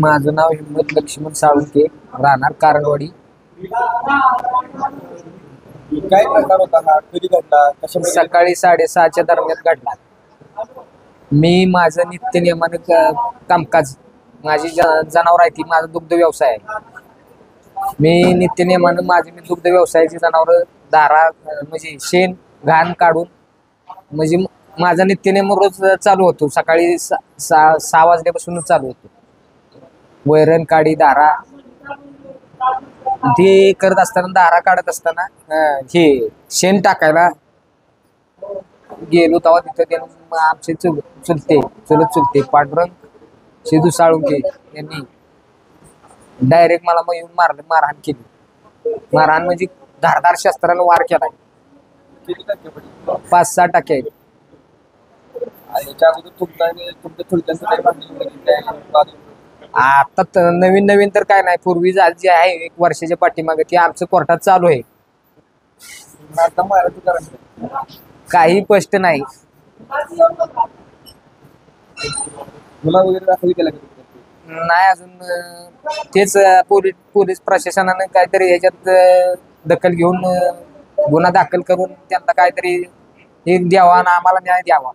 माझं नाव हिम्मत लक्ष्मण साळुंके, राहणार कारंडवाडी. काय प्रकार होता हा, कधी घडला, कशामध्ये? सकाळी 6:30च्या दरम्यान घडला. मी माझं नित्य नियमाने कामकाज, माझी जनावर आहे ती, माझा दुग्ध व्यवसाय आहे. मी नित्य नियमानं मी दुग्ध व्यवसायाची जनावर दारा म्हणजे शेण घाण काढून म्हणजे माझा नित्यनेम रोज चालू होतो. सकाळी 6 वाजल्यापासूनच चालू होतो. वैरण काढी दारा ते करत असताना, दारा काढत असताना हे शेण टाकायला गेलो तेव्हा तिथं त्यानं आमचे चुलत चुलते पांडुरंग सिद्धू साळुंके यांनी डायरेक्ट मला मग येऊन मारहाण केली. मारहाण म्हणजे धारदार शस्त्रानं वार केलाय. किती टक्के पडली? 5-6 टक्के आहेत. आणि याच्या अगोदर तुमच्या थोडक्यात काही भांडण वगैरे काय वाद वगैरे? आता नवीन तर काय नाही. पूर्वी जे आहे 1 वर्षाच्या पाठीमागे ते आमचं कोर्टात चालू आहे. आता महाराज कारण काही स्पष्ट नाही. मुला वगैरे दाखल केला का? नाही अजून तेच पोलीस प्रशासनाने काहीतरी ह्याच्यात दखल घेऊन गुन्हा दाखल करून त्यांना काहीतरी हे द्यावा आणि आम्हाला न्याय द्यावा.